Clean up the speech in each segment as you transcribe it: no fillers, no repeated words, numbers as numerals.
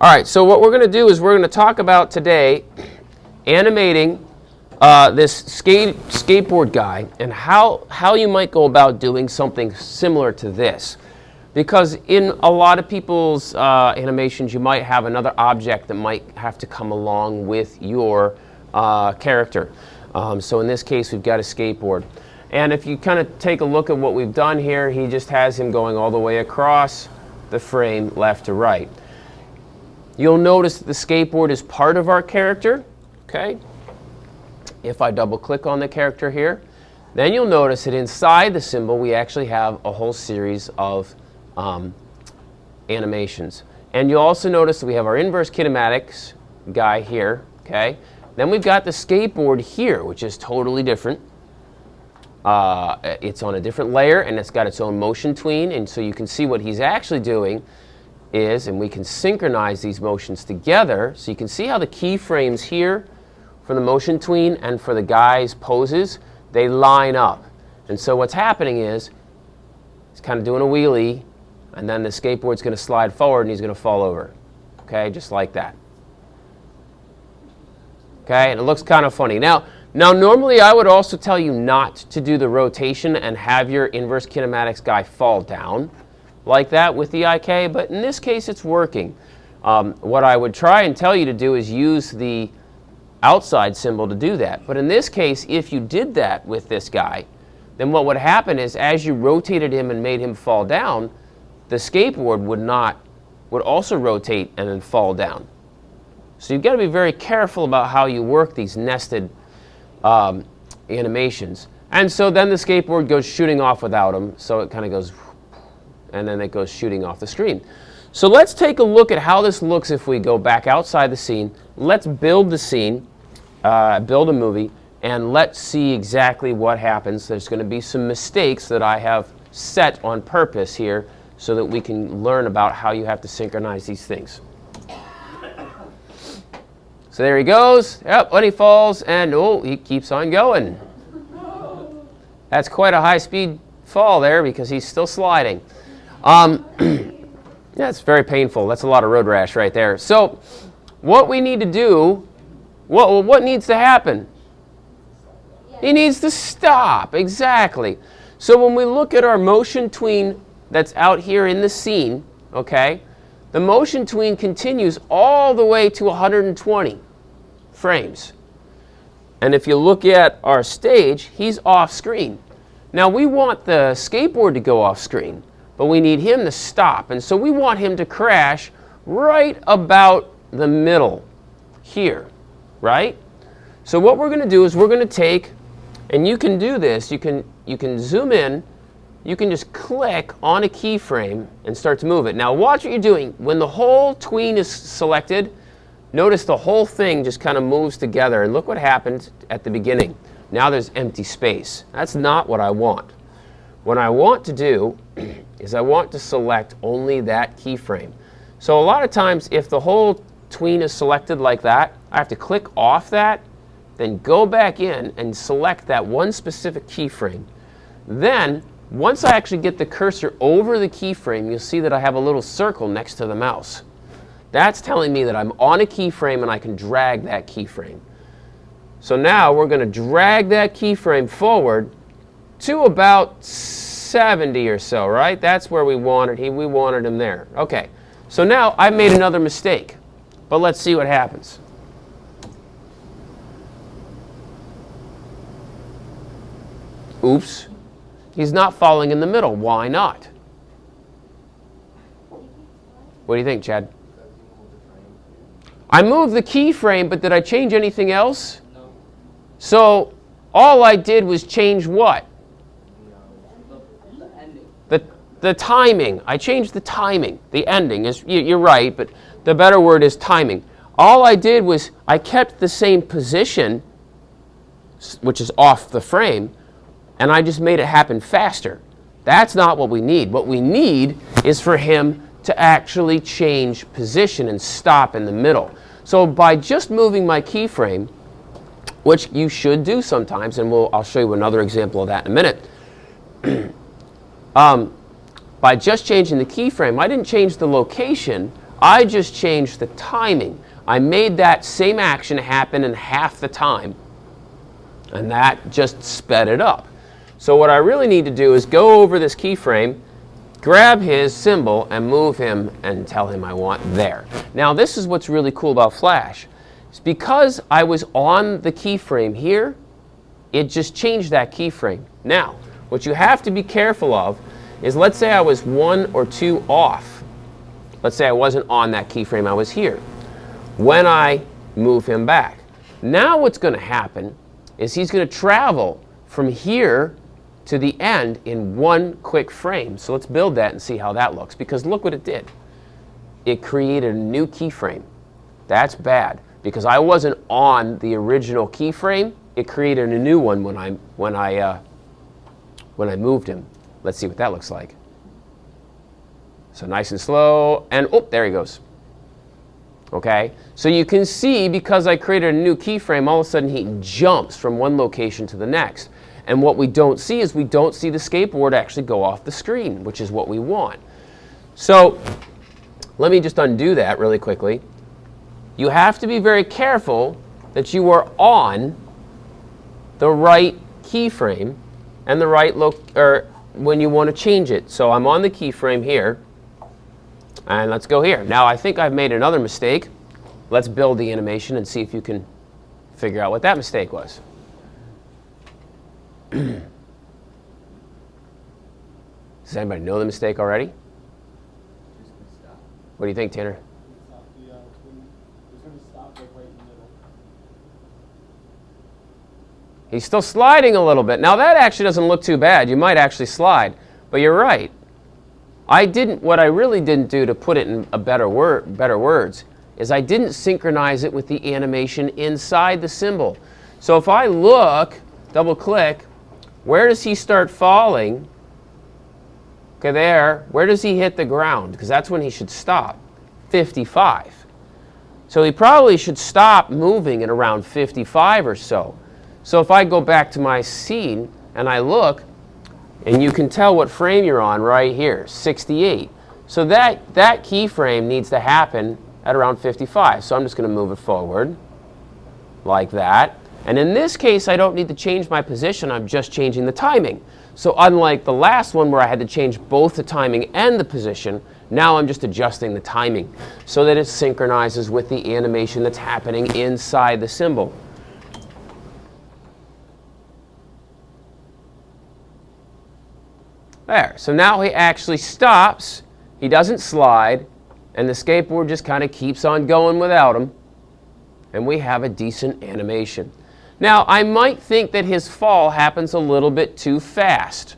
All right, so what we're going to do is we're going to talk about today animating this skateboard guy and how you might go about doing something similar to this. Because in a lot of people's animations, you might have another object that might have to come along with your character. So in this case, we've got a skateboard. And if you kind of take a look at what we've done here, he just has him going all the way across the frame left to right. You'll notice that the skateboard is part of our character. Okay. If I double click on the character here, then you'll notice that inside the symbol we actually have a whole series of animations. And you'll also notice that we have our inverse kinematics guy here. Okay. Then we've got the skateboard here, which is totally different. It's on a different layer and it's got its own motion tween, and so you can see what he's actually doing is, and we can synchronize these motions together, so you can see how the keyframes here for the motion tween and for the guy's poses, they line up. And so what's happening is he's kind of doing a wheelie, and then the skateboard's going to slide forward and he's going to fall over. Okay, just like that. Okay, and it looks kind of funny. Now normally I would also tell you not to do the rotation and have your inverse kinematics guy fall down like that with the IK, but in this case it's working. What I would try and tell you to do is use the outside symbol to do that. But in this case, if you did that with this guy, then what would happen is as you rotated him and made him fall down, the skateboard would also rotate and then fall down. So you've got to be very careful about how you work these nested animations. And so then the skateboard goes shooting off without him, so it kind of goes, and then it goes shooting off the screen. So let's take a look at how this looks if we go back outside the scene. Let's build the scene, build a movie, and let's see exactly what happens. There's going to be some mistakes that I have set on purpose here so that we can learn about how you have to synchronize these things. So there he goes. Yep, when he falls, and oh, he keeps on going. That's quite a high-speed fall there because he's still sliding. Yeah, it's very painful. That's a lot of road rash right there. So what we need to do, what needs to happen? He needs to stop, exactly. So when we look at our motion tween that's out here in the scene, okay, the motion tween continues all the way to 120 frames. And if you look at our stage, he's off screen. Now we want the skateboard to go off screen, but we need him to stop. And so we want him to crash right about the middle here, right? So what we're going to do is we're going to take, and you can do this, you can zoom in, you can just click on a keyframe and start to move it. Now watch what you're doing. When the whole tween is selected, notice the whole thing just kind of moves together, and look what happened at the beginning. Now there's empty space. That's not what I want. What I want to do is I want to select only that keyframe. So a lot of times if the whole tween is selected like that, I have to click off that, then go back in and select that one specific keyframe. Then once I actually get the cursor over the keyframe, you'll see that I have a little circle next to the mouse. That's telling me that I'm on a keyframe and I can drag that keyframe. So now we're going to drag that keyframe forward to about 70 or so, right? That's where we wanted him there. Okay, so now I made another mistake, but let's see what happens. Oops, he's not falling in the middle. Why not? What do you think, Chad? I moved the keyframe, but did I change anything else? No. So all I did was change what? The timing. I changed the timing. The ending is, you're right, but the better word is timing. All I did was I kept the same position, which is off the frame, and I just made it happen faster. That's not what we need. What we need is for him to actually change position and stop in the middle. So by just moving my keyframe, which you should do sometimes, and I'll show you another example of that in a minute. By just changing the keyframe, I didn't change the location, I just changed the timing. I made that same action happen in half the time, and that just sped it up. So what I really need to do is go over this keyframe, grab his symbol, and move him and tell him I want there. Now this is what's really cool about Flash. It's because I was on the keyframe here, it just changed that keyframe. Now, what you have to be careful of is, let's say I was 1 or 2 off. Let's say I wasn't on that keyframe, I was here. When I move him back, now what's going to happen is he's going to travel from here to the end in one quick frame. So let's build that and see how that looks, because look what it did. It created a new keyframe. That's bad, because I wasn't on the original keyframe. It created a new one when I moved him. Let's see what that looks like. So nice and slow, and oh, there he goes. Okay, so you can see, because I created a new keyframe, all of a sudden he jumps from one location to the next. And what we don't see is we don't see the skateboard actually go off the screen, which is what we want. So let me just undo that really quickly. You have to be very careful that you are on the right keyframe and the right when you want to change it. So I'm on the keyframe here, and let's go here. Now I think I've made another mistake. Let's build the animation and see if you can figure out what that mistake was. Does anybody know the mistake already? What do you think, Tanner? He's still sliding a little bit. Now that actually doesn't look too bad. You might actually slide, but you're right. What I really didn't do, to put it in better words, is I didn't synchronize it with the animation inside the symbol. So if I look, double click, where does he start falling? Okay, there. Where does he hit the ground? Because that's when he should stop. 55. So he probably should stop moving at around 55 or so. So if I go back to my scene and I look, and you can tell what frame you're on right here, 68. So that keyframe needs to happen at around 55. So I'm just going to move it forward like that. And in this case, I don't need to change my position. I'm just changing the timing. So unlike the last one where I had to change both the timing and the position, now I'm just adjusting the timing so that it synchronizes with the animation that's happening inside the symbol. There. So now he actually stops. He doesn't slide. And the skateboard just kind of keeps on going without him. And we have a decent animation. Now, I might think that his fall happens a little bit too fast,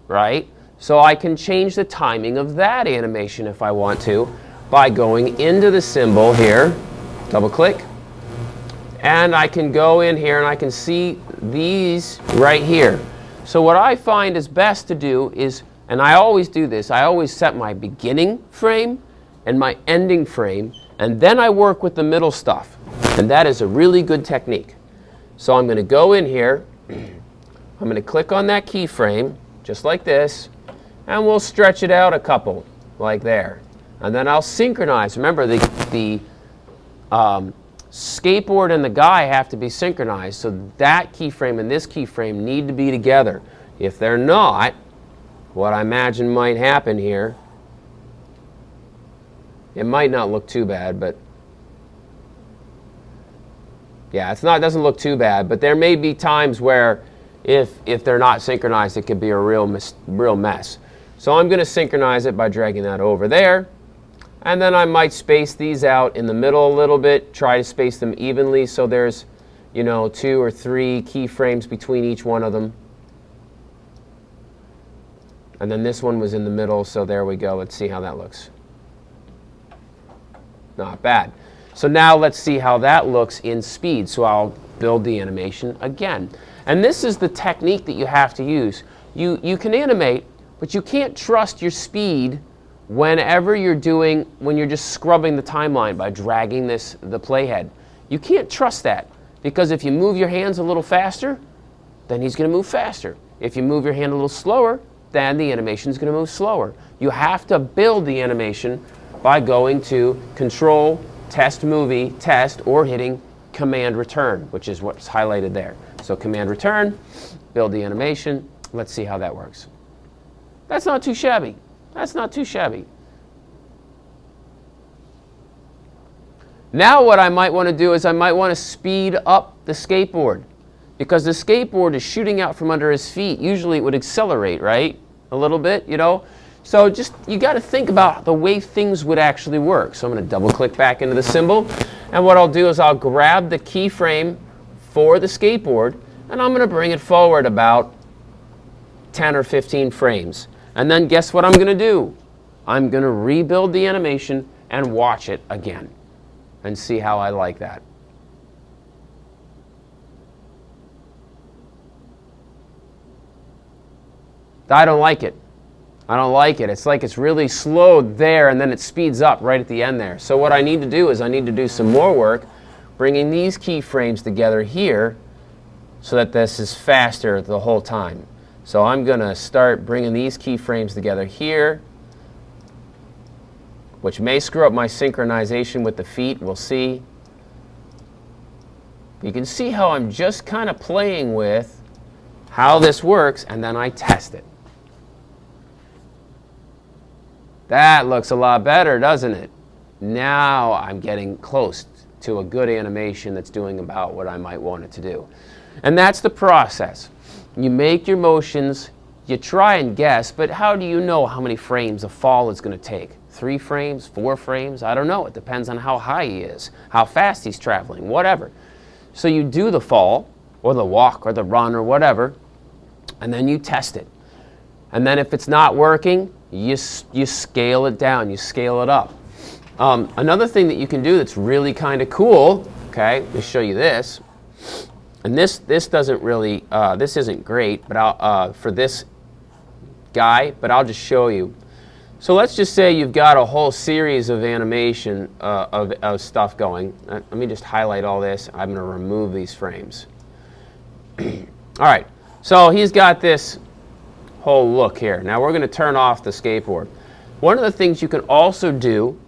right? So I can change the timing of that animation if I want to by going into the symbol here, double click, and I can go in here and I can see these right here. So what I find is best to do is, and I always do this, I always set my beginning frame and my ending frame, and then I work with the middle stuff. And that is a really good technique. So I'm going to go in here, I'm going to click on that keyframe, just like this, and we'll stretch it out a couple, like there. And then I'll synchronize. Remember, the skateboard and the guy have to be synchronized, so that keyframe and this keyframe need to be together. If they're not, what I imagine might happen here, it might not look too bad, but yeah, it doesn't look too bad, but there may be times where if they're not synchronized, it could be a real mess. So I'm going to synchronize it by dragging that over there. And then I might space these out in the middle a little bit, try to space them evenly so there's, 2 or 3 keyframes between each one of them. And then this one was in the middle, so there we go. Let's see how that looks. Not bad. So now let's see how that looks in speed. So I'll build the animation again. And this is the technique that you have to use. You can animate, but you can't trust your speed when you're just scrubbing the timeline by dragging the playhead. You can't trust that, because if you move your hands a little faster, then he's going to move faster. If you move your hand a little slower, then the animation is going to move slower. You have to build the animation by going to Control, Test Movie, Test, or hitting Command Return, which is what's highlighted there. So Command Return, build the animation. Let's see how that works. That's not too shabby. That's not too shabby. Now what I might want to do is I might want to speed up the skateboard, because the skateboard is shooting out from under his feet. Usually it would accelerate, right? A little bit, you know? So just, you got to think about the way things would actually work. So I'm going to double click back into the symbol, and what I'll do is I'll grab the keyframe for the skateboard, and I'm going to bring it forward about 10 or 15 frames. And then guess what I'm going to do? I'm going to rebuild the animation and watch it again and see how I like that. I don't like it. I don't like it. It's like it's really slowed there and then it speeds up right at the end there. So what I need to do is I need to do some more work bringing these keyframes together here so that this is faster the whole time. So I'm going to start bringing these keyframes together here, which may screw up my synchronization with the feet. We'll see. You can see how I'm just kind of playing with how this works, and then I test it. That looks a lot better, doesn't it? Now I'm getting close to a good animation that's doing about what I might want it to do. And that's the process. You make your motions, you try and guess, but how do you know how many frames a fall is going to take? 3 frames, 4 frames? I don't know. It depends on how high he is, how fast he's traveling, whatever. So you do the fall, or the walk, or the run, or whatever, and then you test it. And then if it's not working, you scale it down, you scale it up. Another thing that you can do that's really kind of cool, okay, let me show you this. And this doesn't really, this isn't great, but for this guy, but I'll just show you. So let's just say you've got a whole series of animation of stuff going. Let me just highlight all this. I'm going to remove these frames. All right, so he's got this whole look here. Now we're going to turn off the skateboard. One of the things you can also do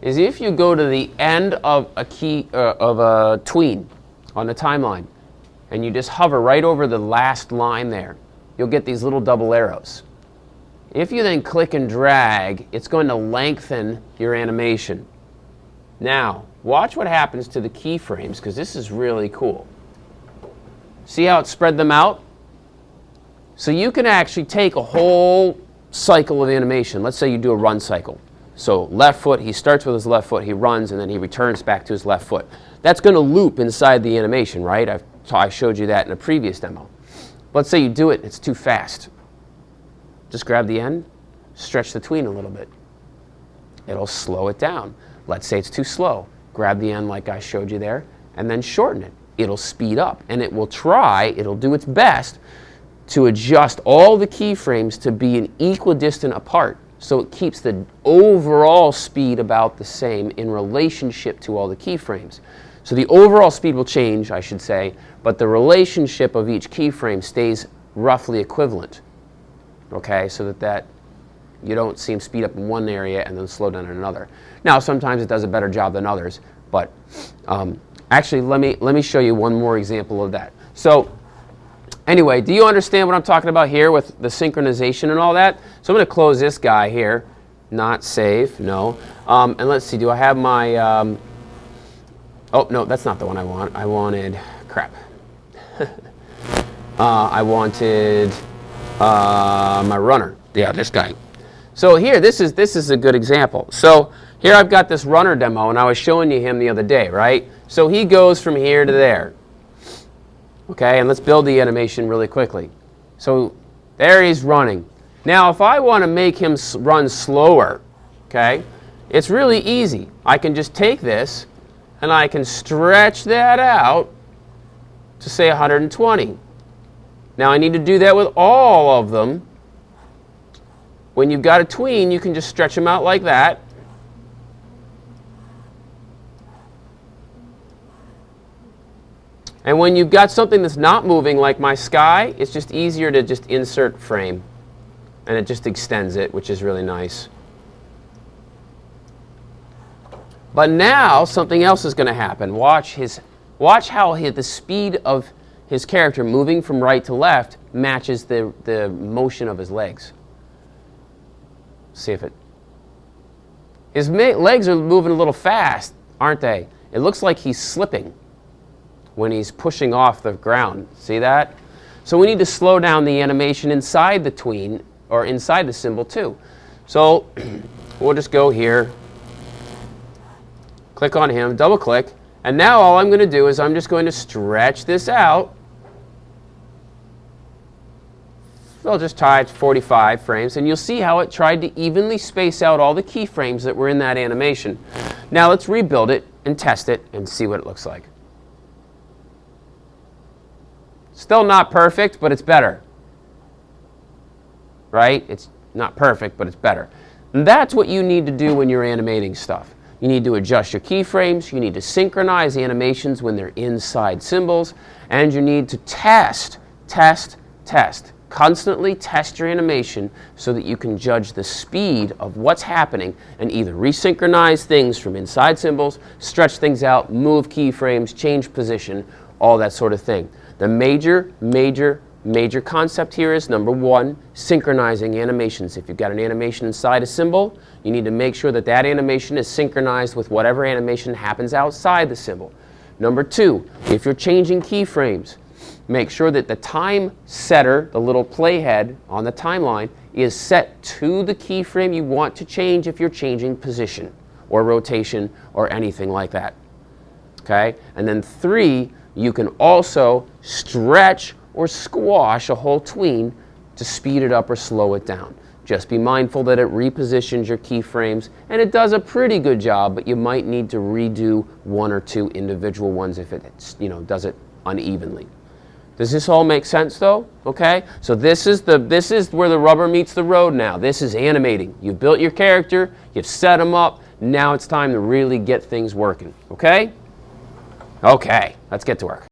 is if you go to the end of a tween on the timeline and you just hover right over the last line there, you'll get these little double arrows. If you then click and drag, it's going to lengthen your animation. Now, watch what happens to the keyframes, because this is really cool. See how it spread them out? So you can actually take a whole cycle of animation. Let's say you do a run cycle. So left foot, he starts with his left foot, he runs, and then he returns back to his left foot. That's going to loop inside the animation, right? I showed you that in a previous demo. Let's say you do it, it's too fast. Just grab the end, stretch the tween a little bit. It'll slow it down. Let's say it's too slow. Grab the end like I showed you there, and then shorten it. It'll speed up, and it'll do its best to adjust all the keyframes to be an equidistant apart, so it keeps the overall speed about the same in relationship to all the keyframes. So the overall speed will change, I should say, but the relationship of each keyframe stays roughly equivalent. Okay, so that you don't see him speed up in one area and then slow down in another. Now, sometimes it does a better job than others, but actually, let me show you one more example of that. So, anyway, do you understand what I'm talking about here with the synchronization and all that? So I'm going to close this guy here. Not save, no. And let's see, do I have my... oh, no, that's not the one I want. I wanted... crap. I wanted... my runner. Yeah, this guy. So here, this is a good example. So here I've got this runner demo, and I was showing you him the other day, right? So he goes from here to there. Okay, and let's build the animation really quickly. So there he's running. Now, if I want to make him run slower, okay, it's really easy. I can just take this, and I can stretch that out to, say, 120. Now, I need to do that with all of them. When you've got a tween, you can just stretch them out like that. And when you've got something that's not moving, like my sky, it's just easier to just insert frame. And it just extends it, which is really nice. But now something else is going to happen. Watch how the speed of his character moving from right to left matches the motion of his legs. See if it... His legs are moving a little fast, aren't they? It looks like he's slipping when he's pushing off the ground. See that? So we need to slow down the animation inside the tween, or inside the symbol too. So we'll just go here, click on him, double click, and now all I'm going to do is I'm just going to stretch this out. I'll just tie it to 45 frames, and you'll see how it tried to evenly space out all the keyframes that were in that animation. Now let's rebuild it and test it and see what it looks like. Still not perfect, but it's better. Right? It's not perfect, but it's better. And that's what you need to do when you're animating stuff. You need to adjust your keyframes, you need to synchronize animations when they're inside symbols, and you need to test. Constantly test your animation so that you can judge the speed of what's happening and either resynchronize things from inside symbols, stretch things out, move keyframes, change position, all that sort of thing. The major concept here is, number one, synchronizing animations. If you've got an animation inside a symbol, you need to make sure that that animation is synchronized with whatever animation happens outside the symbol. Number two, if you're changing keyframes, make sure that the time setter, the little playhead on the timeline, is set to the keyframe you want to change if you're changing position or rotation or anything like that. Okay? And then three, you can also stretch or squash a whole tween to speed it up or slow it down. Just be mindful that it repositions your keyframes, and it does a pretty good job, but you might need to redo one or two individual ones if it does it unevenly. Does this all make sense though? Okay? So this is where the rubber meets the road now. This is animating. You've built your character, you've set them up, now it's time to really get things working. Okay? Okay, let's get to work.